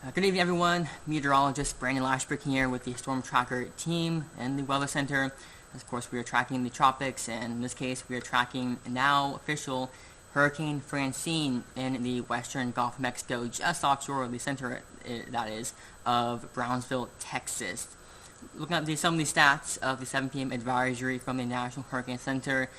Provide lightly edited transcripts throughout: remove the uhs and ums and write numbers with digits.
Good evening, everyone. Meteorologist Brandon Lashbrook here with the Storm Tracker team and the Weather Center. Of course, we are tracking the tropics, and in this case, we are tracking now official Hurricane Francine in the western Gulf of Mexico, just offshore of the center, that is, of Brownsville, Texas. Looking at some of the stats of the 7 p.m. advisory from the National Hurricane Center,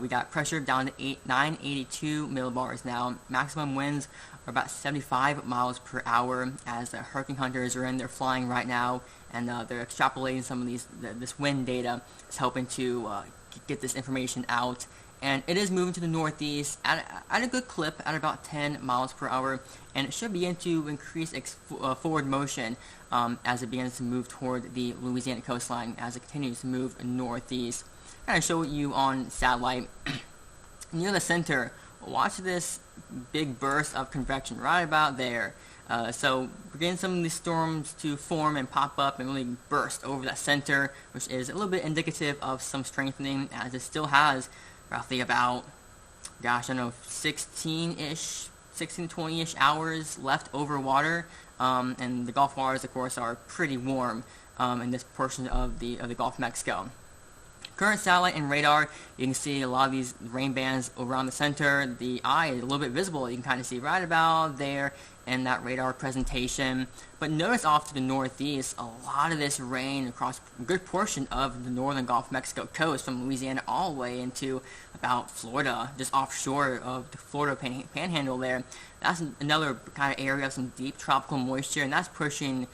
we got pressure down to 982 millibars now. Maximum winds are about 75 miles per hour as the hurricane hunters are in there flying right now, and they're extrapolating some of this wind data. It's helping to get this information out. And it is moving to the northeast at a good clip at about 10 miles per hour, and it should begin to increase forward motion as it begins to move toward the Louisiana coastline as it continues to move northeast. I'm going to show you on satellite. Near the center, watch this big burst of convection right about there. So we're getting some of these storms to form and pop up and really burst over that center, which is a little bit indicative of some strengthening, as it still has roughly about, 16-ish, 16 to 20-ish hours left over water, and the Gulf waters, of course, are pretty warm in this portion of the Gulf of Mexico. Current satellite and radar, you can see a lot of these rain bands around the center. The eye is a little bit visible. You can kind of see right about there in that radar presentation. But notice off to the northeast, a lot of this rain across a good portion of the northern Gulf of Mexico coast, from Louisiana all the way into about Florida, just offshore of the Florida panhandle there. That's another kind of area of some deep tropical moisture, and that's pushing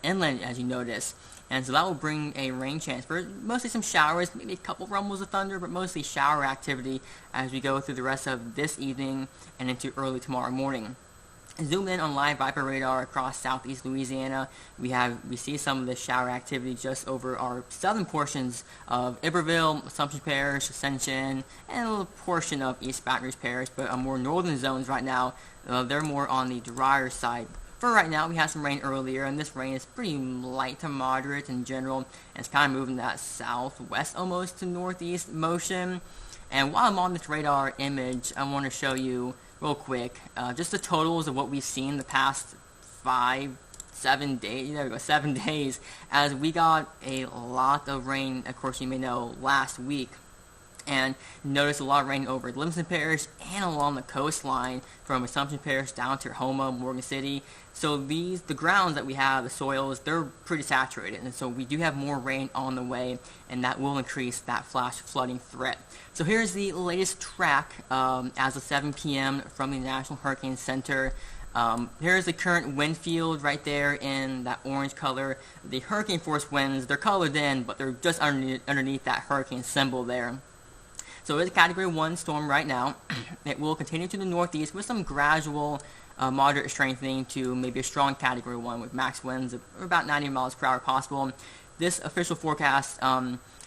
inland, as you notice. And so that will bring a rain chance for mostly some showers, maybe a couple rumbles of thunder, but mostly shower activity as we go through the rest of this evening and into early tomorrow morning. Zoom in on live Viper radar across southeast Louisiana. We see some of the shower activity just over our southern portions of Iberville, Assumption Parish, Ascension, and a little portion of East Baton Rouge Parish. But our more northern zones right now, they're more on the drier side. For right now, we had some rain earlier, and this rain is pretty light to moderate in general, and it's kind of moving that southwest almost to northeast motion. And while I'm on this radar image, I want to show you real quick just the totals of what we've seen the past 7 days. There we go, 7 days, as we got a lot of rain, of course you may know, last week. And notice a lot of rain over Livingston Parish and along the coastline from Assumption Parish down to Houma, Morgan City. So the grounds that we have, the soils, they're pretty saturated, and so we do have more rain on the way, and that will increase that flash flooding threat. So here's the latest track as of 7 p.m. from the National Hurricane Center. Here's the current wind field right there in that orange color. The hurricane force winds, they're colored in, but they're just underneath that hurricane symbol there. So it's a Category 1 storm right now. It will continue to the northeast with some gradual moderate strengthening to maybe a strong Category 1 with max winds of about 90 miles per hour possible. This official forecast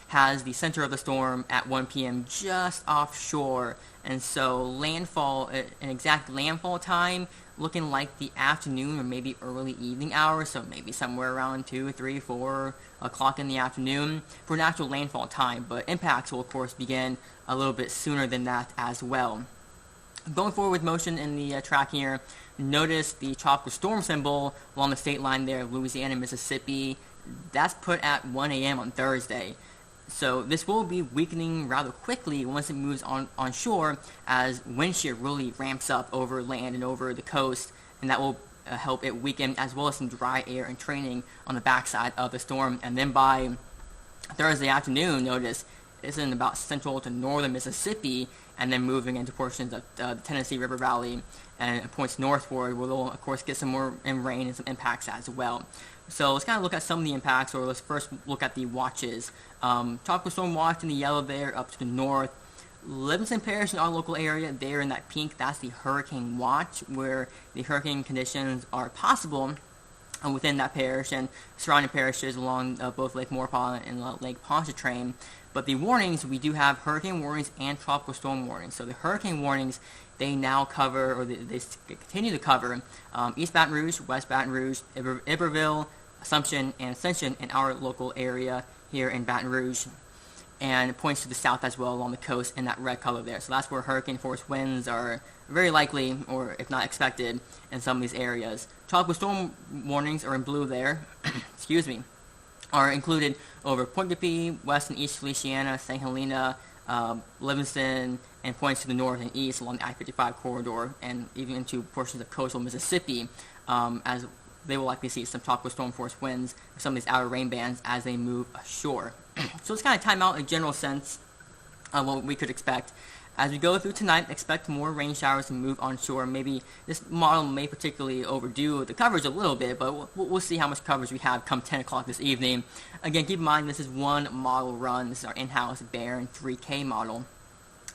has the center of the storm at 1 p.m. just offshore, and so landfall, an exact landfall time looking like the afternoon or maybe early evening hours, so maybe somewhere around 2, 3, 4 o'clock in the afternoon for an actual landfall time, but impacts will of course begin a little bit sooner than that as well. Going forward with motion in the track here, notice the tropical storm symbol along the state line there, Louisiana, Mississippi. That's put at 1 a.m. on Thursday. So this will be weakening rather quickly once it moves on shore, as wind shear really ramps up over land and over the coast, and that will help it weaken, as well as some dry air and training on the backside of the storm. And then by Thursday afternoon, notice it's in about central to northern Mississippi, and then moving into portions of the Tennessee River Valley and points northward, where they'll of course get some more rain and some impacts as well. So let's kind of look at some of the impacts, or let's first look at the watches. Tropical storm watch in the yellow there up to the north. Livingston Parish in our local area, there in that pink, that's the hurricane watch, where the hurricane conditions are possible within that parish and surrounding parishes along both Lake Maurepas and Lake Pontchartrain. But the warnings, we do have hurricane warnings and tropical storm warnings. So the hurricane warnings, they now cover, or they continue to cover, East Baton Rouge, West Baton Rouge, Iberville, Assumption, and Ascension in our local area here in Baton Rouge. and it points to the south as well along the coast in that red color there. So that's where hurricane force winds are very likely, or if not expected, in some of these areas. Tropical storm warnings are in blue there, excuse me, are included over Point de Pie, West and East Louisiana, St. Helena, Livingston, and points to the north and east along the I-55 corridor, and even into portions of coastal Mississippi, as they will likely see some tropical storm force winds for some of these outer rain bands as they move ashore. So let's kind of time out a general sense of what we could expect. As we go through tonight, expect more rain showers to move onshore. Maybe this model may particularly overdo the coverage a little bit, but we'll see how much coverage we have come 10 o'clock this evening. Again, keep in mind this is one model run. This is our in-house Barron 3K model.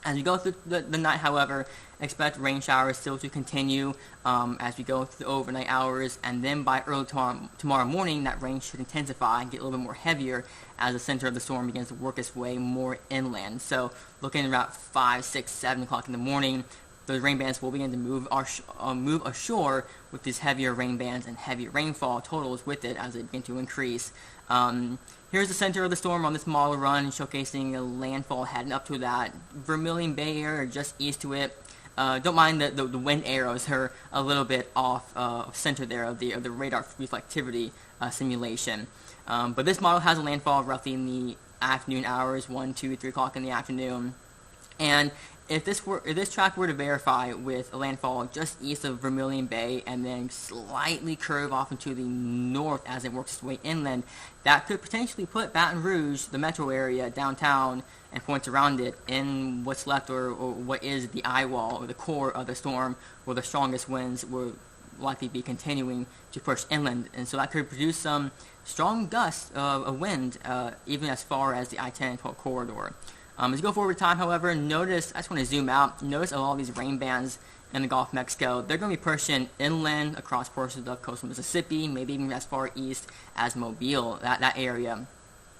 As we go through the night, however, expect rain showers still to continue as we go through the overnight hours, and then by early tomorrow morning, that rain should intensify and get a little bit more heavier as the center of the storm begins to work its way more inland. So looking around 5, 6, 7 o'clock in the morning, those rain bands will begin to move ashore with these heavier rain bands and heavier rainfall totals with it as they begin to increase. Here's the center of the storm on this model run, showcasing a landfall heading up to that Vermilion Bay area, just east to it. Don't mind the wind arrows are a little bit off center there of the radar reflectivity simulation. But this model has a landfall roughly in the afternoon hours, 1, 2, 3 o'clock in the afternoon. And if this track were to verify with a landfall just east of Vermilion Bay and then slightly curve off into the north as it works its way inland, that could potentially put Baton Rouge, the metro area, downtown, and points around it in what's left or what is the eye wall or the core of the storm, where the strongest winds will likely be continuing to push inland. And so that could produce some strong gusts of wind even as far as the I-10 corridor. As you go forward in time, however, notice, I just want to zoom out, notice all these rain bands in the Gulf of Mexico. They're going to be pushing inland across portions of coastal Mississippi, maybe even as far east as Mobile, that area.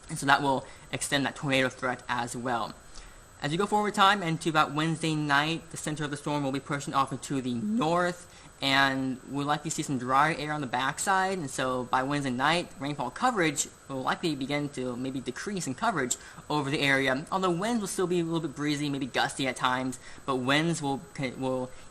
And so that will extend that tornado threat as well. As you go forward in time and to about Wednesday night, the center of the storm will be pushing off into the north, and we'll likely see some drier air on the backside, and so by Wednesday night, rainfall coverage will likely begin to maybe decrease in coverage over the area, although winds will still be a little bit breezy, maybe gusty at times, but winds will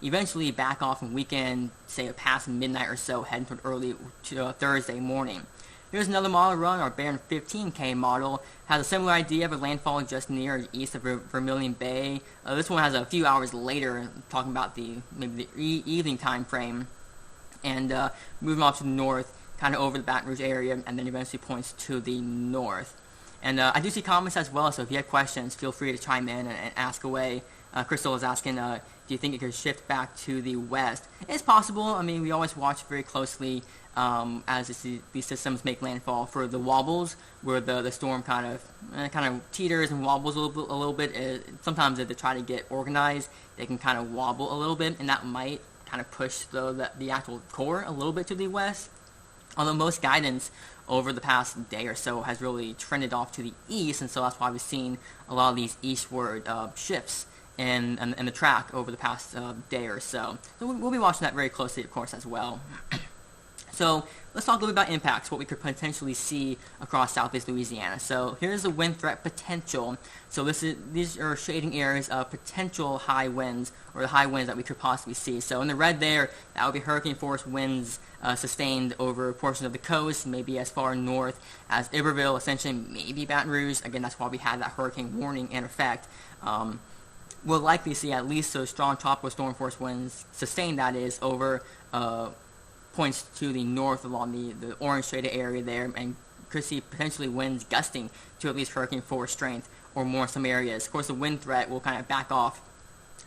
eventually back off and weaken, say past midnight or so, heading toward early Thursday morning. Here's another model run, our Barron 15K model. Has a similar idea of a landfall just near east of Vermilion Bay. This one has a few hours later, talking about maybe the evening time frame. And moving off to the north, kind of over the Baton Rouge area, and then eventually points to the north. And I do see comments as well, so if you have questions, feel free to chime in and ask away. Crystal is asking, do you think it could shift back to the west? It's possible. I mean, we always watch very closely as these systems make landfall for the wobbles, where the storm kind of teeters and wobbles a little bit. Sometimes if they try to get organized, they can kind of wobble a little bit, and that might kind of push the actual core a little bit to the west. Although most guidance over the past day or so has really trended off to the east, and so that's why we've seen a lot of these eastward shifts in the track over the past day or so. So we'll be watching that very closely, of course, as well. So let's talk a little bit about impacts, what we could potentially see across southeast Louisiana. So here's the wind threat potential. So these are shading areas of potential high winds, or the high winds that we could possibly see. So in the red there, that would be hurricane force winds sustained over portions of the coast, maybe as far north as Iberville, essentially maybe Baton Rouge. Again, that's why we had that hurricane warning in effect. We'll likely see at least those strong tropical storm force winds sustained, that is, over points to the north along the orange shaded area there, and could see potentially winds gusting to at least hurricane force strength or more in some areas. Of course, the wind threat will kind of back off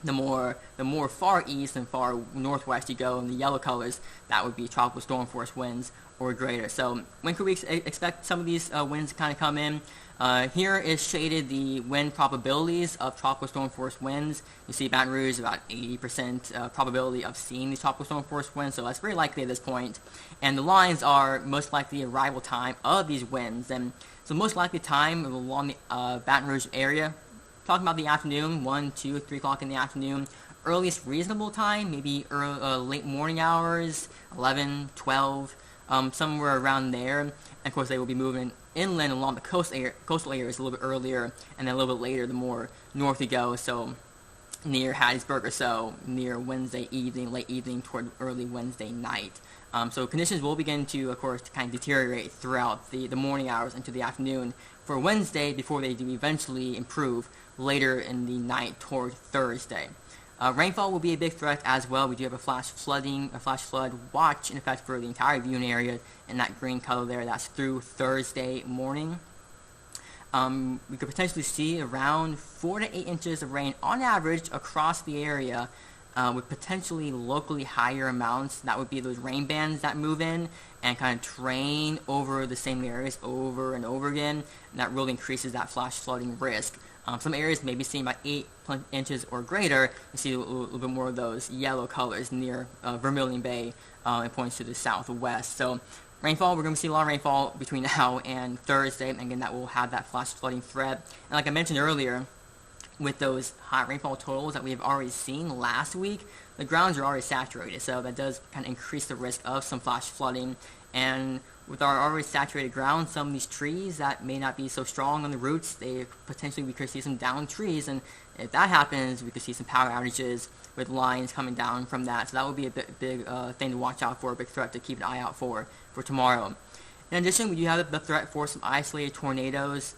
the more far east and far northwest you go in the yellow colors. That would be tropical storm force winds or greater. So when could we expect some of these winds to kind of come in? Here is shaded the wind probabilities of tropical storm force winds. You see Baton Rouge, about 80% probability of seeing these tropical storm force winds, so that's very likely at this point. And the lines are most likely arrival time of these winds. And so most likely time along the Baton Rouge area, talking about the afternoon, 1, 2, 3 o'clock in the afternoon. Earliest reasonable time, maybe late morning hours, 11, 12. somewhere around there. And of course, they will be moving inland along the coastal areas a little bit earlier, and then a little bit later the more north you go. So near Hattiesburg or so, near Wednesday evening, late evening toward early Wednesday night. So conditions will begin to, of course, kind of deteriorate throughout the morning hours into the afternoon for Wednesday before they do eventually improve later in the night toward Thursday. Rainfall will be a big threat as well. We do have a flash flood watch in effect for the entire viewing area in that green color there. That's through Thursday morning. We could potentially see around 4 to 8 inches of rain on average across the area, with potentially locally higher amounts. That would be those rain bands that move in and kind of train over the same areas over and over again, and that really increases that flash flooding risk. Some areas may be seen by 8 inches or greater. You see a little bit more of those yellow colors near Vermilion Bay. It points to the southwest. So rainfall, we're going to see a lot of rainfall between now and Thursday, and again, that will have that flash flooding threat. And like I mentioned earlier, with those high rainfall totals that we have already seen last week, the grounds are already saturated, so that does kind of increase the risk of some flash flooding. And with our already saturated ground, some of these trees that may not be so strong on the roots, we could see some downed trees, and if that happens, we could see some power outages with lines coming down from that. So that would be a big thing to watch out for, a big threat to keep an eye out for tomorrow. In addition, we do have the threat for some isolated tornadoes.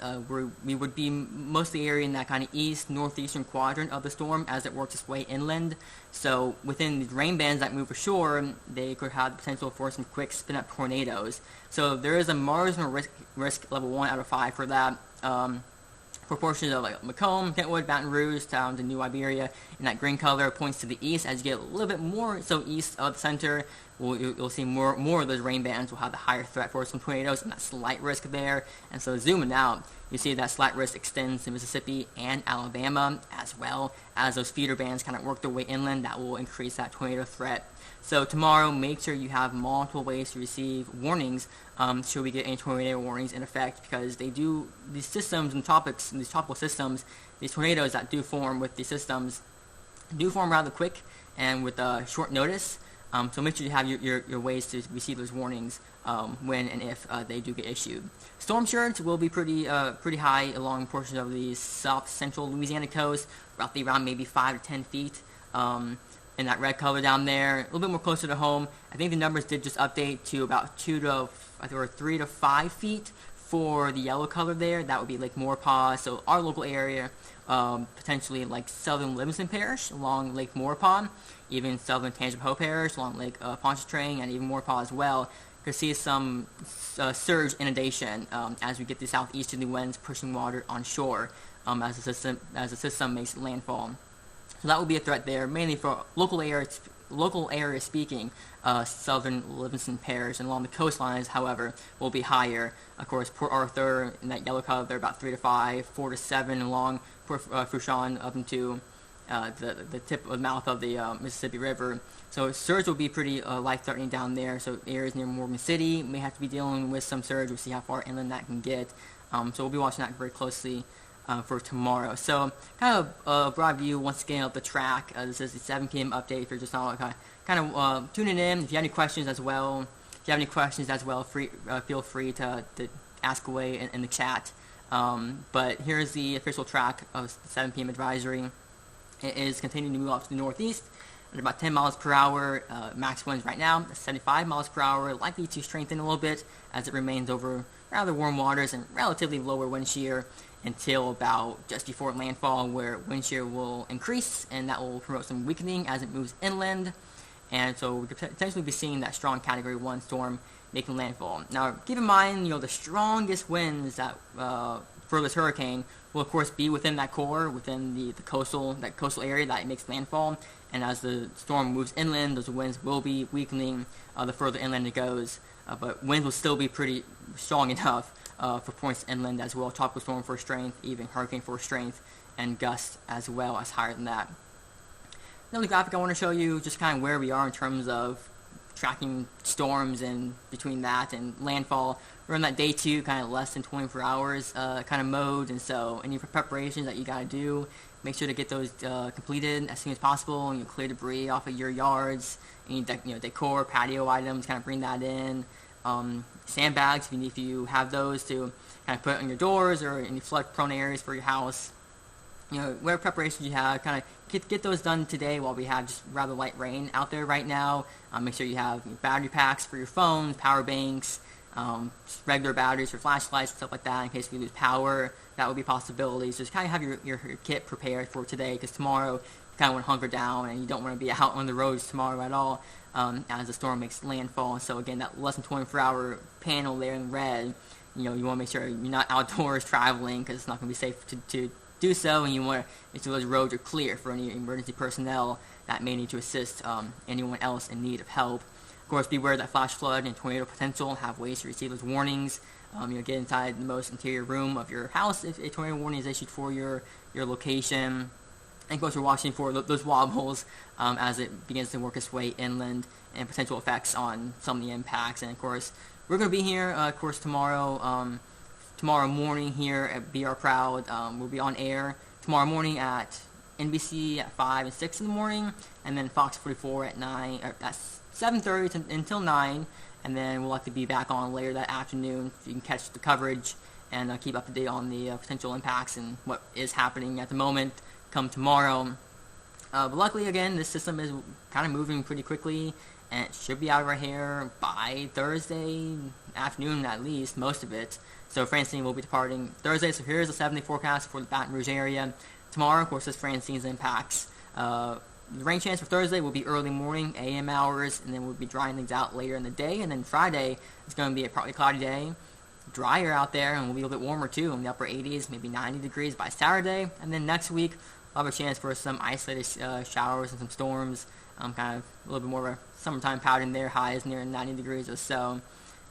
We would be mostly area in that kind of northeastern quadrant of the storm as it works its way inland. So within the rain bands that move ashore, they could have the potential for some quick spin-up tornadoes. So there is a marginal risk level 1 out of 5 for that. For portions of like Macomb, Kentwood, Baton Rouge, down to New Iberia, and that green color points to the east. As you get a little bit more so east of the center, you'll see more of those rain bands will have the higher threat for some tornadoes and that slight risk there. And so zooming out, you see that slight risk extends to Mississippi and Alabama, as well as those feeder bands kind of work their way inland. That will increase that tornado threat. So tomorrow, make sure you have multiple ways to receive warnings should we get any tornado warnings in effect, because these systems and these tropical systems, these tornadoes that do form with these systems do form rather quick and with short notice. So make sure you have your ways to receive those warnings when and if they do get issued. Storm surge will be pretty high along portions of the south central Louisiana coast, roughly around maybe 5 to 10 feet. In that red color down there, a little bit more closer to home. I think the numbers did just update to about 3 to 5 feet for the yellow color there. That would be Lake Maurepas. So our local area, potentially like southern Livingston Parish along Lake Maurepas, even southern Tangipahoa Parish along Lake Pontchartrain, and even Maurepas as well. Could see some surge inundation as we get the southeasterly winds pushing water on shore as the system makes landfall. So that will be a threat there, mainly for local area speaking, southern Livingston Parish, and along the coastlines, however, will be higher. Of course, Port Arthur in that yellow color, they're about 3 to 5, 4 to 7 along Port Fourchon up into the tip of the mouth of the Mississippi River. So surge will be pretty life-threatening down there. So areas near Morgan City may have to be dealing with some surge. We'll see how far inland that can get. So we'll be watching that very closely for tomorrow. So kind of a broad view once again of the track. This is the 7 p.m. update. If you're just not kind of tuning in, if you have any questions as well, feel free to ask away in the chat. But here's the official track of the 7 p.m. advisory. It is continuing to move off to the northeast at about 10 miles per hour. Max winds right now 75 miles per hour, likely to strengthen a little bit as it remains over rather warm waters and relatively lower wind shear until about just before landfall, where wind shear will increase, and that will promote some weakening as it moves inland. And so we could potentially be seeing that strong Category 1 storm making landfall. Now, keep in mind, the strongest winds that for this hurricane will, of course, be within that core, within the coastal area that it makes landfall. And as the storm moves inland, those winds will be weakening the further inland it goes. But winds will still be pretty strong enough for points inland as well. Tropical storm force strength, even hurricane force strength, and gusts as well as higher than that. Another graphic I want to show you just kind of where we are in terms of tracking storms and between that and landfall. We're in that day 2, kind of less than 24 hours kind of mode, and so any preparations that you got to do, make sure to get those completed as soon as possible, and clear debris off of your yards, any decor, patio items, kind of bring that in. sandbags if you have those to kind of put on your doors or any flood-prone areas for your house. Whatever preparations you have, kind of get those done today while we have just rather light rain out there right now. Make sure you have battery packs for your phones, power banks, just regular batteries for flashlights, stuff like that in case we lose power. That would be possibilities. Just kind of have your kit prepared for today, because tomorrow you kind of want to hunker down and you don't want to be out on the roads tomorrow at all as the storm makes landfall. So again, that less than 24-hour panel there in red, you want to make sure you're not outdoors traveling, because it's not going to be safe to do so, and you want to make sure those roads are clear for any emergency personnel that may need to assist anyone else in need of help. Of course, beware that flash flood and tornado potential. Have ways to receive those warnings. Get inside the most interior room of your house if a tornado warning is issued for your location. And of course, we're watching for those wobbles as it begins to work its way inland, and potential effects on some of the impacts. And of course, we're going to be here, tomorrow morning here at BR Proud. We'll be on air tomorrow morning at NBC at 5 and 6 in the morning, and then Fox 44 at 7:30 until 9, and then we'll have to be back on later that afternoon so you can catch the coverage and keep up to date on the potential impacts and what is happening at the moment come tomorrow. But luckily, again, this system is kind of moving pretty quickly, and it should be out of our hair by Thursday afternoon at least, most of it. So Francine will be departing Thursday, so here's the 7-day forecast for the Baton Rouge area. Tomorrow, of course, is Francine's impacts. The rain chance for Thursday will be early morning, AM hours, and then we'll be drying things out later in the day. And then Friday is going to be a partly cloudy day, drier out there, and will be a little bit warmer too, in the upper 80s, maybe 90 degrees by Saturday. And then next week, we'll have a chance for some isolated showers and some storms, kind of a little bit more of a summertime pattern there, highs near 90 degrees or so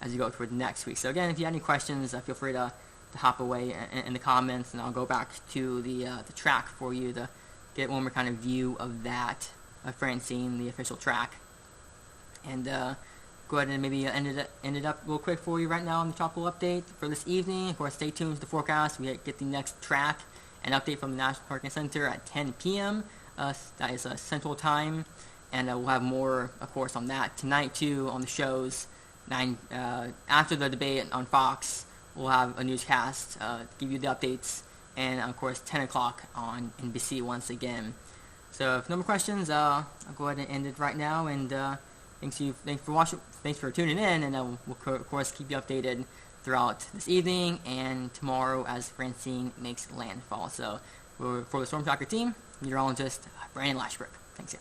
as you go toward next week. So again, if you have any questions, feel free to hop away in the comments, and I'll go back to the track for you to get one more kind of view of that, of Francine, the official track. And go ahead and maybe end it up real quick for you right now on the tropical update for this evening. Of course, stay tuned to the forecast. We get the next track and update from the National Hurricane Center at 10 p.m. That is Central Time, and we'll have more, of course, on that tonight too on the shows. After the debate on Fox, we'll have a newscast give you the updates, and of course 10 o'clock on NBC once again. So if no more questions, I'll go ahead and end it right now. And thanks for watching. Thanks for tuning in, and we'll of course keep you updated throughout this evening and tomorrow as Francine makes landfall. So for the Storm Tracker team, meteorologist Brandon Lashbrook. Thanks, yeah.